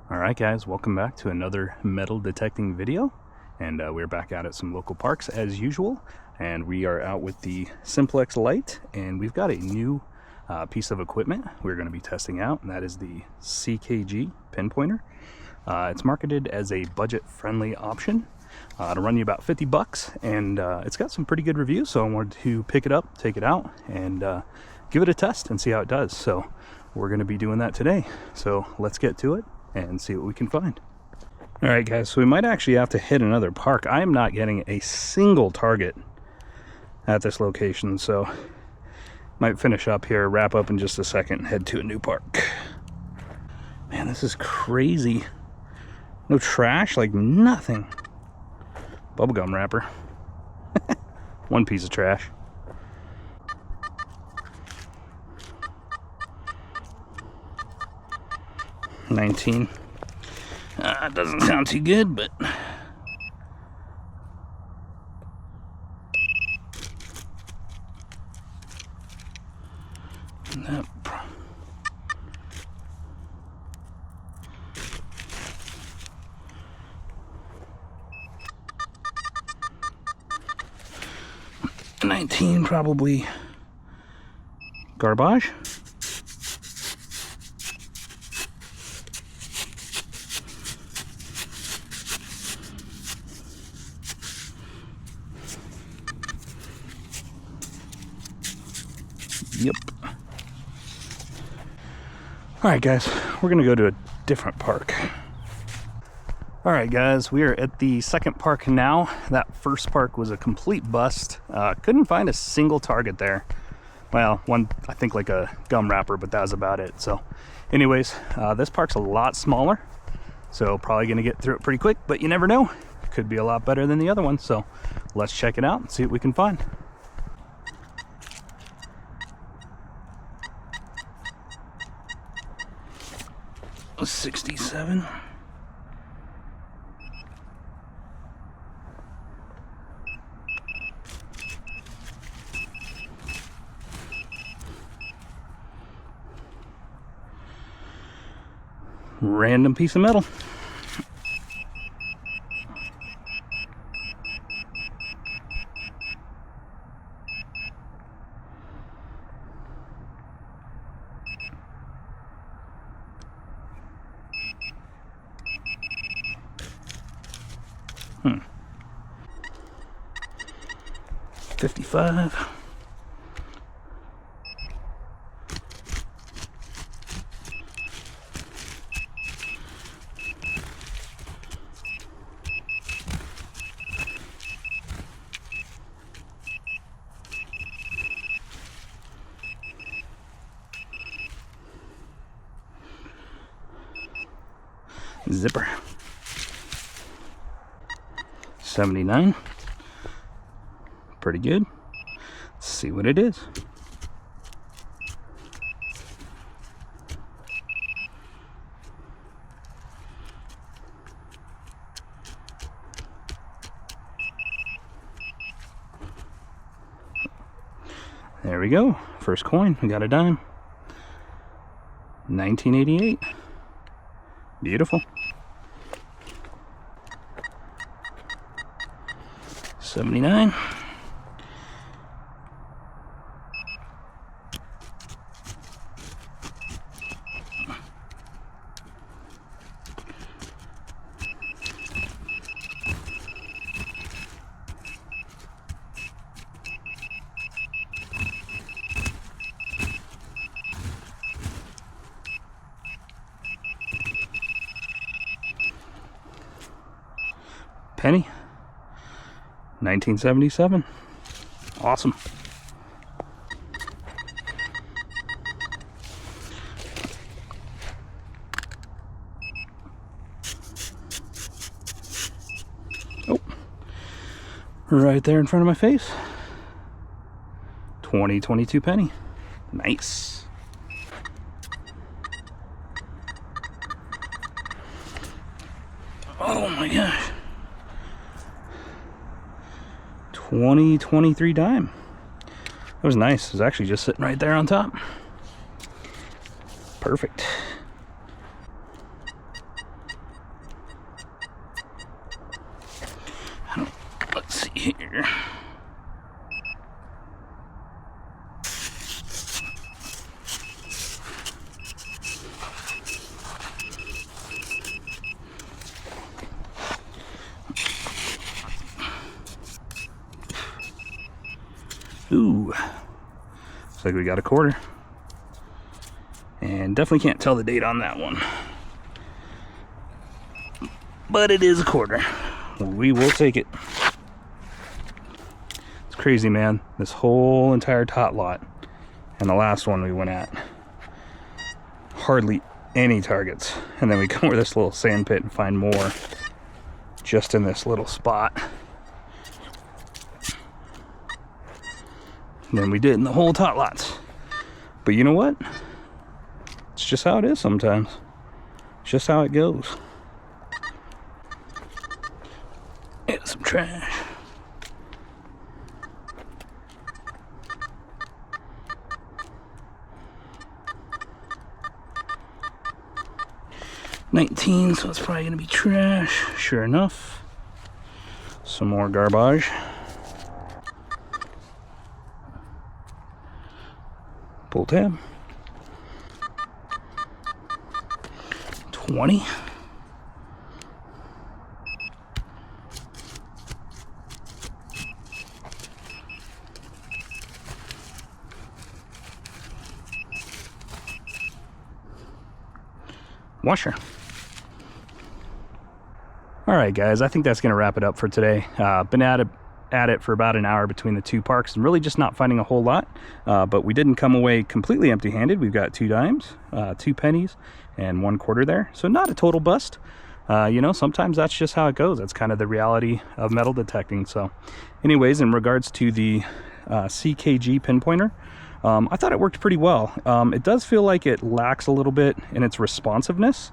Alright guys, welcome back to another metal detecting video, and we're back out at some local parks as usual, and we are out with the Simplex light, and we've got a new piece of equipment we're going to be testing out, and that is the CKG Pinpointer. It's marketed as a budget-friendly option. It'll run you about 50 bucks, and it's got some pretty good reviews, so I wanted to pick it up, take it out, and give it a test and see how it does. So we're going to be doing that today, so let's get to it and see what we can find. All right guys, so we might actually have to hit another park. I am not getting a single target at this location, so might finish up here, wrap up in just a second, and head to a new park. Man, this is crazy. No trash, like nothing. Bubblegum wrapper. One piece of trash. $19. Doesn't sound too good, but $19 probably garbage. Yep. Alright guys, we're gonna go to a different park. Alright guys, we are at the second park now. That first park was a complete bust. Couldn't find a single target there. Well, one, I think like a gum wrapper, but that was about it. So anyways, this park's a lot smaller, so probably gonna get through it pretty quick, but you never know. Could be a lot better than the other one, so let's check it out and see what we can find. A 67. Random piece of metal. Hmm. 55. Zipper. 79. Pretty good. Let's see what it is. There we go. First coin. We got a dime. 1988. Beautiful. 79. Penny. 1977. Awesome. Oh, right there in front of my face. 2022 penny. Nice. Oh my gosh. 2023 dime. That was nice. It was actually just sitting right there on top. Perfect. Ooh, looks like we got a quarter. And definitely can't tell the date on that one. But it is a quarter. We will take it. It's crazy, man. This whole entire tot lot. And the last one we went at. Hardly any targets. And then we come over this little sand pit and find more just in this little spot than we did in the whole tot lots. But you know what? It's just how it is sometimes. It's just how it goes. Yeah, some trash. $19, so it's probably gonna be trash. Sure enough. Some more garbage. Pull tab. 20. Washer. All right, guys, I think that's going to wrap it up for today. Been at it for about an hour between the two parks and really just not finding a whole lot, but we didn't come away completely empty-handed. We've got 2 dimes, 2 pennies, and 1 quarter there, so not a total bust. You know, sometimes that's just how it goes. That's kind of the reality of metal detecting. So anyways, in regards to the CKG Pinpointer, I thought it worked pretty well. It does feel like it lacks a little bit in its responsiveness.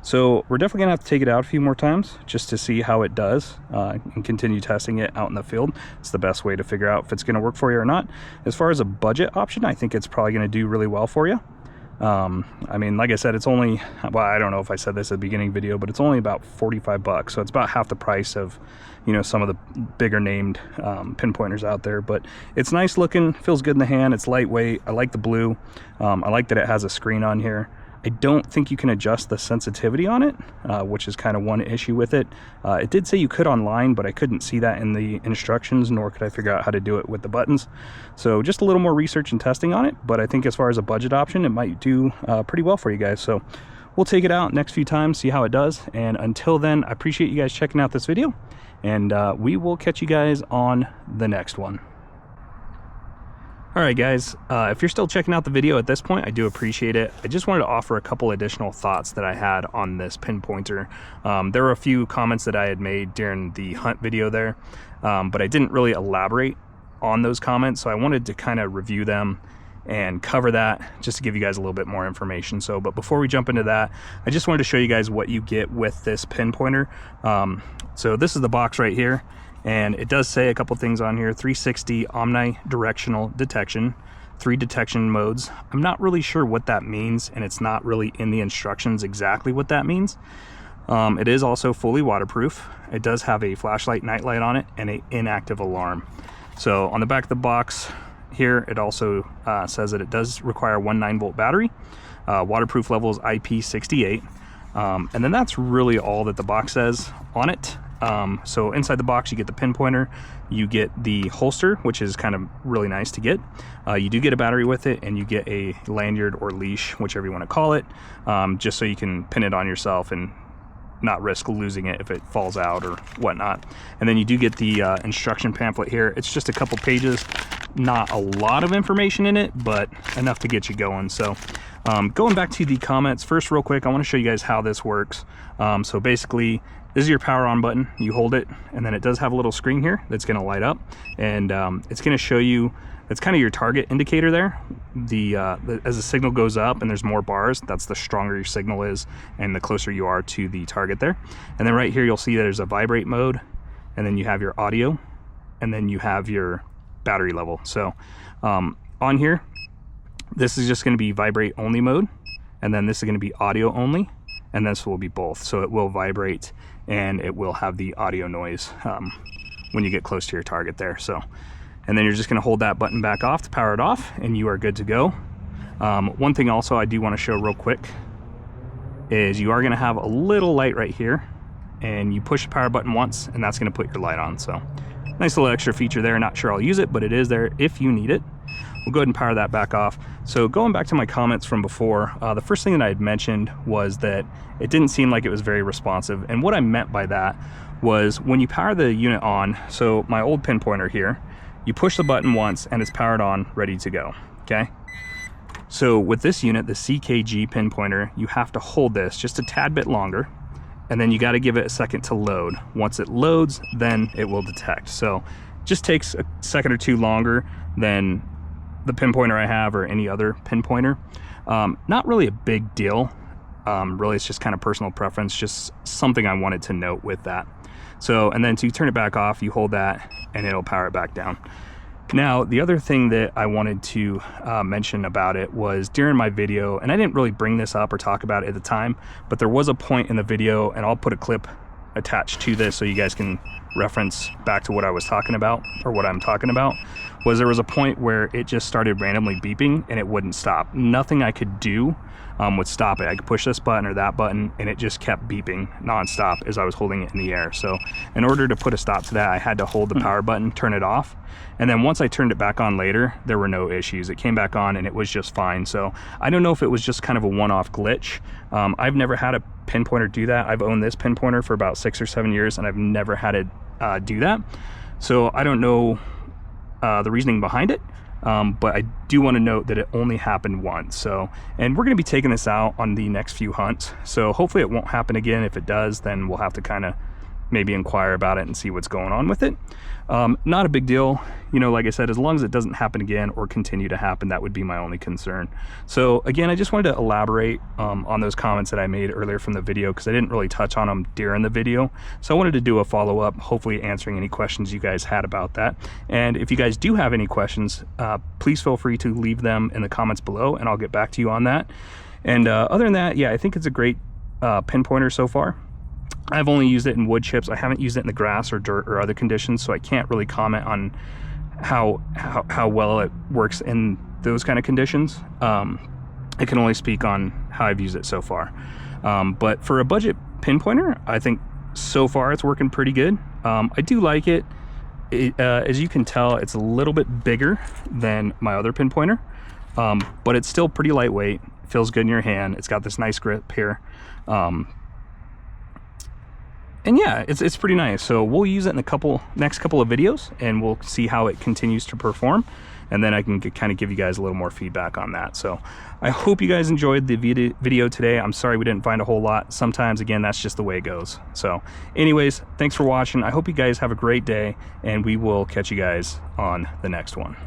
So we're definitely gonna have to take it out a few more times just to see how it does and continue testing it out in the field. It's the best way to figure out if it's gonna work for you or not. As far as a budget option, I think it's probably gonna do really well for you. I mean, like I said, it's only, well, I don't know if I said this at the beginning video, but it's only about 45 bucks. So it's about half the price of, you know, some of the bigger named pinpointers out there. But it's nice looking, feels good in the hand. It's lightweight. I like the blue. I like that it has a screen on here. I don't think you can adjust the sensitivity on it, which is kind of one issue with it. It did say you could online, but I couldn't see that in the instructions, nor could I figure out how to do it with the buttons. So just a little more research and testing on it, but I think as far as a budget option, it might do pretty well for you guys. So we'll take it out next few times, see how it does. And until then, I appreciate you guys checking out this video, and we will catch you guys on the next one. All right, guys, if you're still checking out the video at this point, I do appreciate it. I just wanted to offer a couple additional thoughts that I had on this pinpointer. There were a few comments that I had made during the hunt video there, but I didn't really elaborate on those comments, so I wanted to kind of review them and cover that just to give you guys a little bit more information. So, but before we jump into that, I just wanted to show you guys what you get with this pinpointer. So this is the box right here. And it does say a couple things on here: 360 omnidirectional detection, 3 detection modes. I'm not really sure what that means, and it's not really in the instructions exactly what that means. It is also fully waterproof. It does have a flashlight, nightlight on it, and an inactive alarm. So on the back of the box here, it also says that it does require 1 9-volt battery. Waterproof level is IP68. And then that's really all that the box says on it. So inside the box, you get the pinpointer, you get the holster, which is kind of really nice to get. You do get a battery with it, and you get a lanyard or leash, whichever you want to call it, just so you can pin it on yourself and not risk losing it if it falls out or whatnot. And then you do get the instruction pamphlet here. It's just a couple pages, not a lot of information in it, but enough to get you going. So going back to the comments first real quick, I want to show you guys how this works. So basically, this is your power on button. You hold it, and then it does have a little screen here that's going to light up, and it's going to show you, it's kind of your target indicator there. As the signal goes up and there's more bars, that's the stronger your signal is and the closer you are to the target there. And then right here, you'll see there's a vibrate mode, and then you have your audio, and then you have your battery level. So on here, this is just going to be vibrate only mode, and then this is going to be audio only, and this will be both. So it will vibrate and it will have the audio noise when you get close to your target there. So, and then you're just gonna hold that button back off to power it off, and you are good to go. One thing also I do want to show real quick is you are gonna have a little light right here, and you push the power button once, and that's gonna put your light on. So nice little extra feature there. Not sure I'll use it, but it is there if you need it. We'll go ahead and power that back off. So going back to my comments from before, the first thing that I had mentioned was that it didn't seem like it was very responsive. And what I meant by that was when you power the unit on, so my old pinpointer here, you push the button once and it's powered on, ready to go, okay? So with this unit, the CKG Pinpointer, you have to hold this just a tad bit longer, and then you got to give it a second to load. Once it loads, then it will detect. So just takes a second or two longer than the pinpointer I have or any other pinpointer. Not really a big deal. Really, it's just kind of personal preference, just something I wanted to note with that. So, and then to turn it back off, you hold that and it'll power it back down. Now, the other thing that I wanted to mention about it was during my video, and I didn't really bring this up or talk about it at the time, but there was a point in the video, and I'll put a clip attached to this so you guys can reference back to what I was talking about, or what I'm talking about, was there was a point where it just started randomly beeping and it wouldn't stop. Nothing I could do would stop it. I could push this button or that button and it just kept beeping nonstop as I was holding it in the air. So in order to put a stop to that, I had to hold the power button, turn it off, and then once I turned it back on later, there were no issues. It came back on and it was just fine. So I don't know if it was just kind of a one-off glitch. I've never had a pinpointer do that. I've owned this pinpointer for about 6 or 7 years and I've never had it do that. So I don't know the reasoning behind it, but I do want to note that it only happened once. So, and we're going to be taking this out on the next few hunts, so hopefully it won't happen again. If it does, then we'll have to kind of maybe inquire about it and see what's going on with it. Not a big deal, you know, like I said, as long as it doesn't happen again or continue to happen, that would be my only concern. So again, I just wanted to elaborate on those comments that I made earlier from the video, because I didn't really touch on them during the video. So I wanted to do a follow-up, hopefully answering any questions you guys had about that. And if you guys do have any questions, please feel free to leave them in the comments below and I'll get back to you on that. And other than that, yeah, I think it's a great pinpointer so far. I've only used it in wood chips. I haven't used it in the grass or dirt or other conditions, so I can't really comment on how well it works in those kind of conditions. I can only speak on how I've used it so far. But for a budget pinpointer, I think so far it's working pretty good. I do like it. As you can tell, it's a little bit bigger than my other pinpointer, but it's still pretty lightweight. It feels good in your hand. It's got this nice grip here. And yeah, it's pretty nice. So we'll use it in next couple of videos and we'll see how it continues to perform. And then I can kind of give you guys a little more feedback on that. So I hope you guys enjoyed the video today. I'm sorry we didn't find a whole lot. Sometimes, again, that's just the way it goes. So anyways, thanks for watching. I hope you guys have a great day and we will catch you guys on the next one.